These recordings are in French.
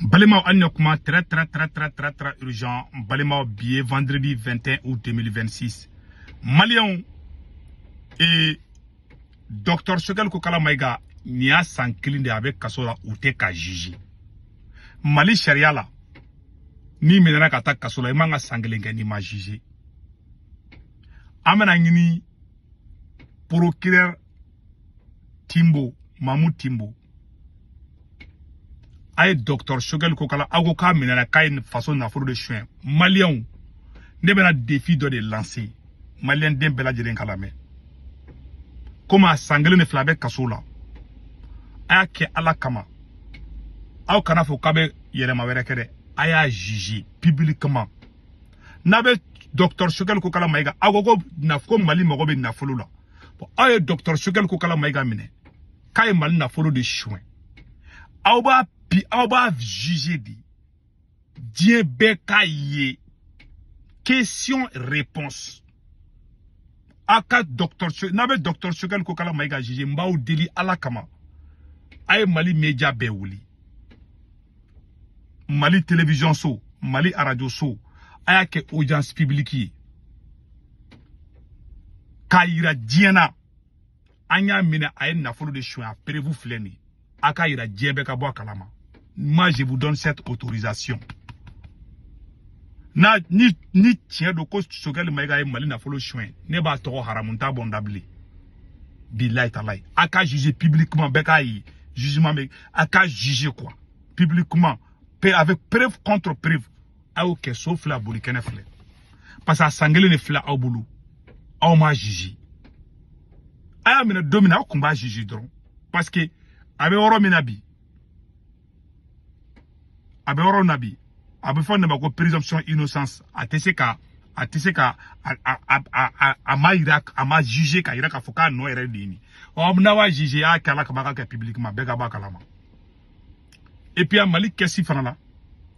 Balema Anyokuma, très urgent. Balema billet vendredi 21 août 2026. Malion et Dr. Choguel Kokala Maïga, n'y a sans clin avec Kasola ou te ka jiji. Mali Sharia la, ni menana kata Kasola, imanga sangelenga ni ma jiji. Amena ngini, procureur Timbo, Mamou Timbo. Aye Dr. Choguel Kokala agoka menana kaine façon na furu de chien. Malien ne bena défi de lancer. Malien den bela jeren kalame. Comment sangle ne flabe kasola. Aya ke ala kama. Aw kana fo kabe yelema were kede. Aya jiji publiquement. Nabe Dr. Choguel Kokala Maïga agogo nafko Mali mogobe na fulu la. Aye Dr. Choguel Kokala Maïga mine. Kaye Mali na fulu de chien. Aw ba juger di Dien beka ye question réponse aka Dr. Choguel Kokala Maïga juger mba ou deli ala kama ay Mali media be wuli Mali télévision so Mali radio so aya ke audience publique kayira diena anya mina ay na folo de chou a prévu fleni aka ira diebe ka bo kalama. Moi, je vous donne cette autorisation. Na ni tien de cause Choguel Maïga Mali na folo chouin. Ne ba toro haramunta bondabli. Billahi talai. Aka juger publiquement beka yi. Jugement mais aka juger quoi. Publiquement. Avec preuve contre preuve. Aou ke sauf la bolikene fle. Parce que sangele ne fle au boulou. Aou ma juger. Aya mena domina kumba juger dron. Parce que avec oro minabi. Abe oro nabi abe fond na ko présomption innocence ateseka ama Irak ama juger ka Irak afoka no ere dini o na wa juger a kala ka baka publiquement bega ba kalama et puis Malik Kessi fanala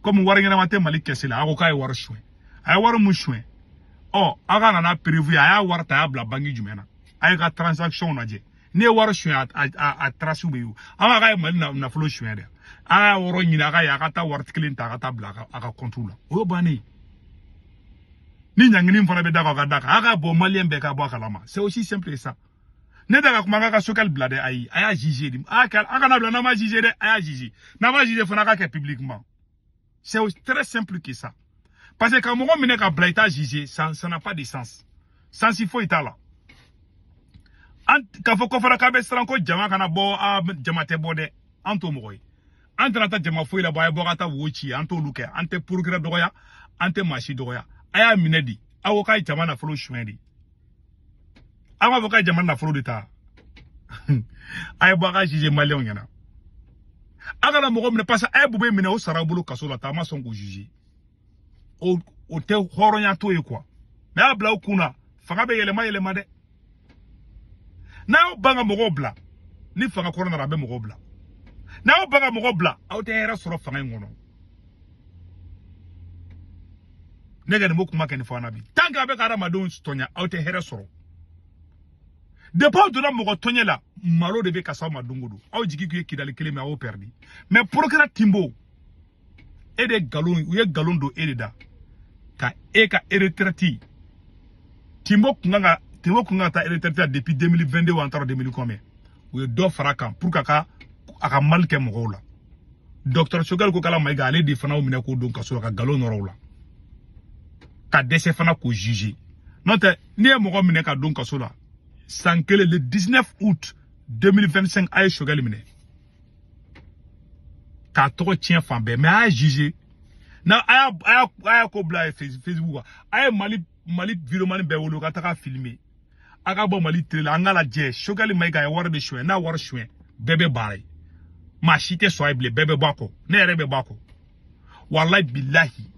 comme warengena mate Malik Kessi la akoka e war chouin ay war mu chouin oh aga na prévu aya war ta bla bangi jumena ay ka transaction na je ne war chouin a trasu be ama ga Mali na flo chouin de ah oro nyina ga ya kata wartiklin ta kata blaka aka contrôle o bani ni nyangini mfana be daga daka aka bo malien be ka bo kalama c'est aussi simple que ça ne daga kuma ka Choguel blade ayi aya juger dim aka na bla na ma juger de aya juger na ma juger fana ka publiquement c'est très simple que ça parce que quand mon mine ka blaita juger ça n'a pas de sens sans il faut itala ant ka fo ko fara ka be stranko jama kana bo jamate bode anto moy Antrata jama foi la boya bogata wochi anto luke ante progrès doya ante machi doya aya minedi awoka jama na folo chouendi awa boka jama na folo dita ay boka juger Malien yana aga na mogo mine passa ay bube mine o sarabulu kasola ta ma son ko juger o te horonya to e quoi mais abla okuna fanga be yelema de na o banga mogo bla ni fanga korona rabe mogo bla na o baga mo bla aw te hera soro fanga ngono nega ni mokuma ken fana bi tanga be kara madon stonya aw te hera soro de pas de la mo tonya la malo de be kasa madungudu aw jigi ku kidali keleme aw perdi mais procureur Timbo e de galon u ye galon do edida ka e ka retraité Timbo kunga ta retraité depuis 2022 ou entre 2000 combien u ye do faraka pour kaka aka malke mogola Dr. Choguel Kokala Maïga ale de fana o mine ko don kaso ka galon norola ka dese fana ko juger note ni e mogo mine ka don kaso la sankele le 19 août 2025 ay Choguel mine ka to tien fambe mais a juger na aya ko bla Facebook ay Mali video man be wolo ka ta filmer aga bo Mali tele angala je Choguel Maïga e war de chouin na war chouin bébé bare ma chite soible bébé bako ne rebe bako wallahi billahi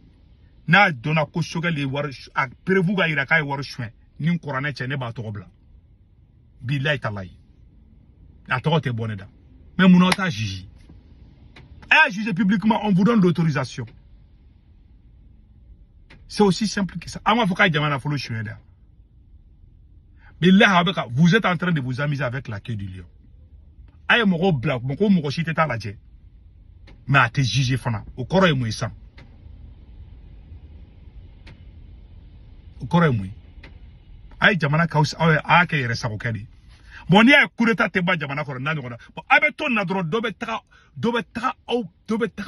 na dona ko Choguel e war a prévu ga ira kai war chouin nin korane che ne ba to bla billahi talai a to te boneda mais mon ota juger et juger publiquement on vous donne l'autorisation c'est aussi simple que ça ama foka jamana folo chouin da billahi abeka vous êtes en train de vous amuser avec la queue du lion aye mogo black moko chite ta la je mais a te juger fana o koro e moy sam o koro e moy ay jamana kaus a ke yere sako kedi bon ni ay coup d'état te ba jamana ko na ngona bon abe ton na dro do be taka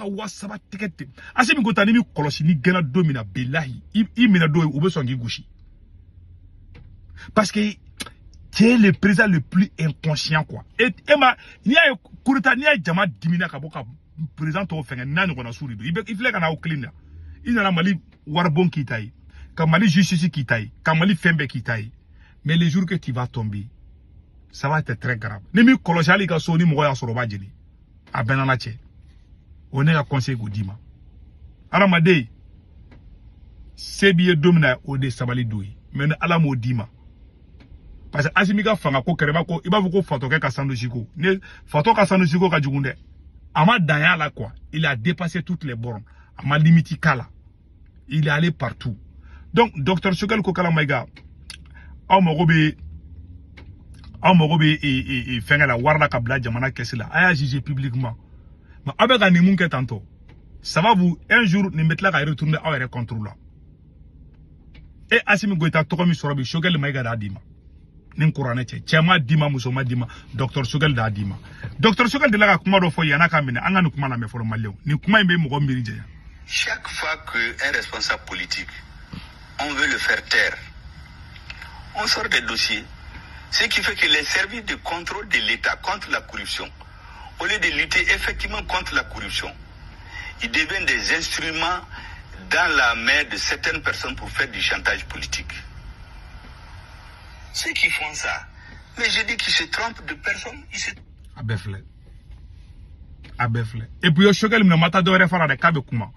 wasaba tikete asimi ko tani mi kolosi ni gena domina billahi i mina do o be songi gushi parce que tu es le président le plus inconscient quoi et ni ay coup d'état ni ay jama dimina ka boka président to fenga na ngona suri do il fle kana o clean il na mali warbon kitai ka mali justice kitai ka mali fembe kitai mais les jours que tu vas tomber ça va être très grave. Ni mi kolojali ka so ni mo ya soro ba jeli. A benana che. On est à conseil go dima. Ala made. Sebiye domina o de sabali doyi. Mais ala mo dima. Parce que asimika fanga ko kereba ko iba ko photo ka sando jiko. Ne photo ka sando jiko ka jugunde. Ama danya la quoi. Il a dépassé toutes les bornes. Ama limiti kala. Il est allé partout. Donc docteur Choguel ko kala maiga. Aw mogobe et fenga la warla kabla jamana kesila aya jugé publiquement mais avec un nimunke tantôt ça va vous un jour ni metla ka retourner à leur contrôle là et Assimi Goïta tokomi sorobi Choguel maiga da dima nin qur'ane che chema dima musoma dima docteur Choguel da dima docteur Choguel de la ka kuma do fo yana ka mine anga kuma na me folo mallew ni kuma mbe mo mbiri je chaque fois que un responsable politique on veut le faire taire on sort des dossiers. Ce qui fait que les services de contrôle de l'État contre la corruption, au lieu de lutter effectivement contre la corruption, ils deviennent des instruments dans la main de certaines personnes pour faire du chantage politique. Ceux qui font ça, mais je dis qu'ils se trompent de personne. Abefle. Et puis, Choguel me mata de refara de kabe kuma.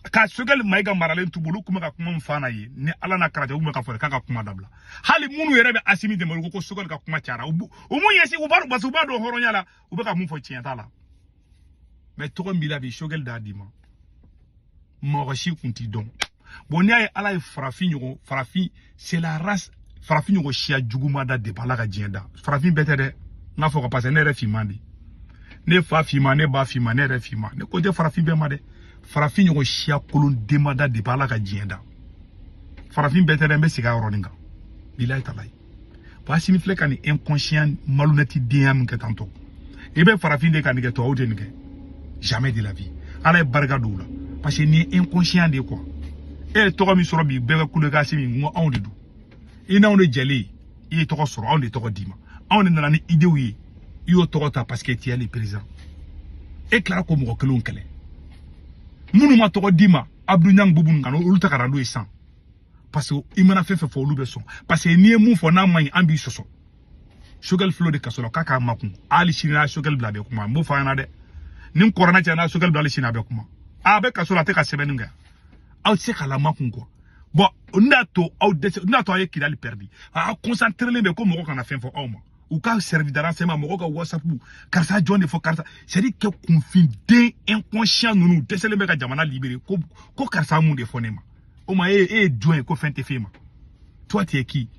Ka Choguel maiga maralen tubulu kuma ka kuma mfana ye ni ala na karaja ka fore ka kuma dabla hali munu yere be Assimi de marugo ko Choguel ka kuma chara umu yesi ubaru basu bado horonya la ubeka mun fo chienta la mais to mbila bi Choguel da dima mo rechi kunti don boni ay ala e farafi c'est la race farafi nyugo shia juguma da de bala ka jienda farafi betere na fo ko passer ne refimandi ne fa fima ne ba fima ne refima ne ko je farafi be ma de farafin yogo shia kolon demanda de bala ka jienda farafin betere mbe siga roninga bilay talay ba Assimi fle kan inconscient malhonnête diam ke tanto ebe farafin de kan ke to awde nge jamais de la vie ala barga doula parce que ni inconscient de quoi e to mi soro bi be ka kule ka Assimi ngo awde du ina on de jeli e to ko soro on de to ko dima on de nana ni idée wi yo to ko ta parce que tu es le président e clara ko mo ko lon kele munu ma toko dima Abdou Niang bubun ngano ulu takara do isan parce que imana fefe fo ulu beson parce que ni mu fo na man ambi soso Choguel flo de kasolo kaka makun ali shina Choguel blabe kuma mo fa na de nin corona na Choguel blabe shina be kuma abe kasolo te ka sebeninga aw se kala makun ko bon ndato ay kidali perdi a concentrer le be ko mo kana fen fo awma ou ka servi de renseignement mo ko WhatsApp karsa John de fo karsa c'est dit que confident inconscient nous déceler be ka jamana libéré ko karsa mu de fonema o ma joint ko fente fema toi tu es qui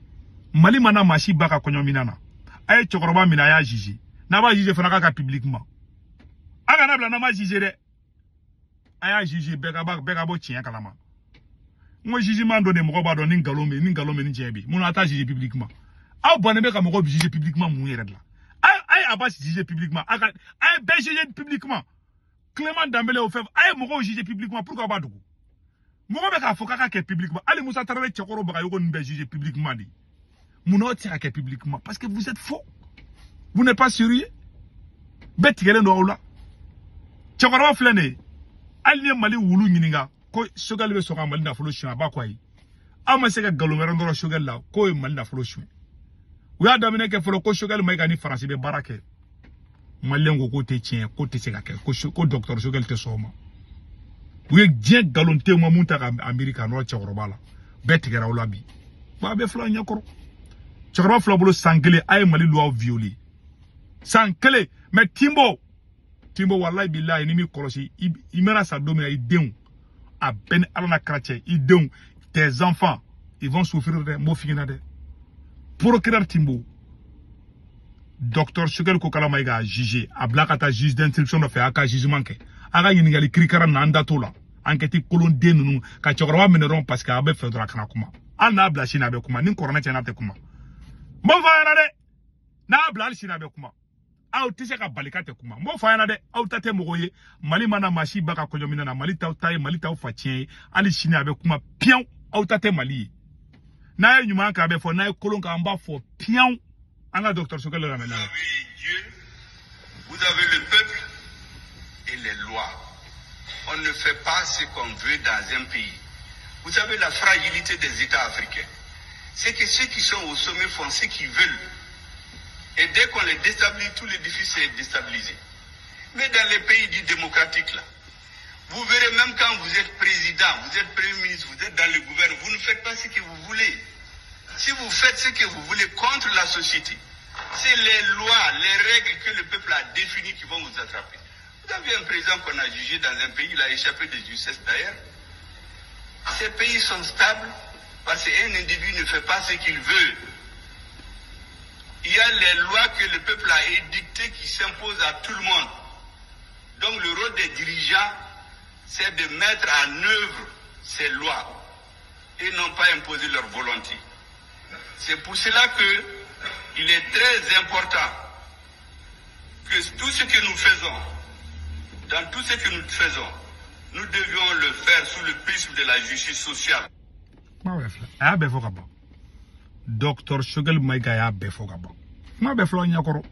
mali mana machi baka konyo minana ay chokoroba mina ya jiji na ba jiji fana ka publiquement aga na bla na ma jiji de aya jiji beka bo chien kalama mo jiji mando de mo ba do ni ngalome ni jebi mo na ta jiji publiquement aw bonne ka mo juger publiquement mou yere la ay Abbas juger publiquement ay be juger publiquement Clément Dambélé au fait ay mo juger publiquement pourquoi ba dugu mo be ka foka ka publiquement Ali Moussa Traoré Tchekoro ba yo be juger publiquement di mo no tira ka publiquement parce que vous êtes faux vous n'êtes pas sérieux bet gele no la Tchekoro flene ali mali wulu nyininga ko Choguel be soka mali na folo chwa ba kwa yi ama se ka galomero ndoro Choguel la ko mali na folo chwa ou a domine ke folo ko Choguel maiga ni France be barake malengo ko te tien ko te seka ke ko docteur Choguel te soma ou ye dien galonté mo munta ka America no Tchekoro la bet gera wala bi ba be flo nyakoro Tchekoro flo bolo sanglé ay mali loi violé sanglé mais Timbo wallahi billahi ni mi kolosi i mena sa domina i deun a ben alana krache i deun tes enfants ils vont souffrir de mo fingina de procureur Timbo docteur Choguel ko kala maiga juger abla kata juge d'instruction do fe aka jugement ke aga yingali krikara na ndato la enquête kolon denunu ka chokora meneron parce que abe fedra kana kuma ana abla shina be kuma nin corona chena te kuma mo fa yana de na abla shina be kuma aw tise ka balika te kuma mo fa yana de aw tate mogoye mali mana mashi baka kojomina na mali taw tay mali taw fatien ali shina be kuma pion aw tate mali na nyuma ka be fo na kolon ka amba fo pion anga docteur Choguel la mena. Vous avez Dieu, vous avez le peuple et les lois. On ne fait pas ce qu'on veut dans un pays. Vous savez la fragilité des États africains. C'est que ceux qui sont au sommet font ce qu'ils veulent. Et dès qu'on les déstabilise, tout l'édifice est déstabilisé. Mais dans les pays dits démocratiques là, vous verrez même quand vous êtes président, vous êtes premier ministre, vous êtes dans le gouvernement, vous ne faites pas ce que vous voulez. Si vous faites ce que vous voulez contre la société, c'est les lois, les règles que le peuple a définies qui vont vous attraper. Vous avez un président qu'on a jugé dans un pays, il a échappé de justesse d'ailleurs. Ces pays sont stables parce qu'un individu ne fait pas ce qu'il veut. Il y a les lois que le peuple a édictées qui s'imposent à tout le monde. Donc le rôle des dirigeants, c'est de mettre en œuvre ces lois et non pas imposer leur volonté. C'est pour cela que il est très important que tout ce que nous faisons, dans tout ce que nous faisons, nous devions le faire sous le prisme de la justice sociale. Docteur Choguel Maiga ya befogaba. Ma beflo nyakoro.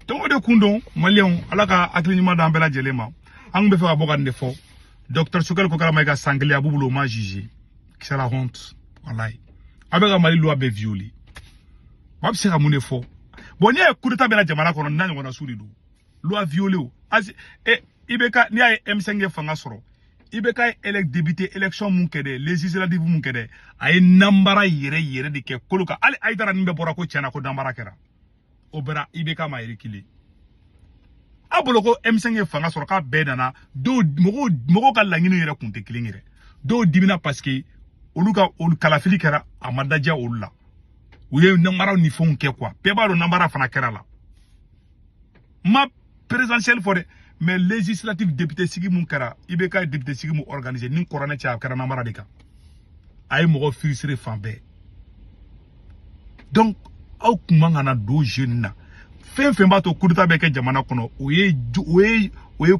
Tongo de kundo malion alaka aklinyuma dambela jelema. Ang befo aboga ndefo. Docteur Choguel ko kala Maiga sangli abubulo ma jugé. C'est la honte. Wallahi. Abega mali loi be violé. Bab se ramune fo. Bon ni coup d'état bela jamana kono nani wona suridu. Loi violé o. Ibeka ni ay M5 fanga soro. Ibeka elek député élection mun kede législative mun kede ay nambara yere de ke koluka ali ay dara nimbe bora ko tiana ko nambara kera obera Ibeka ma yirikili aboloko M5 fanga soro ka bedana do mogo ka langino yere kunte kilingire do dibina parce que oluka ol kalafili kera amadaja olla uye nambara ni fon ke quoi peba do nambara fana kera la ma présidentielle fode mais législatif député sigi mun kara Ibeka député sigi mu organiser nin corona cha kara namara de ka ay mo firisire fambe donc aw kuma ngana do jeune na fen ba to kuruta be ke jamana kono oye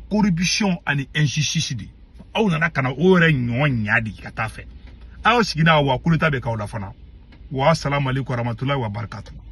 corruption ani injustice di aw nana kana o re nyonya di kata fe aw sigina wa kuruta be ka wala fana wa assalamu alaikum warahmatullahi wabarakatuh.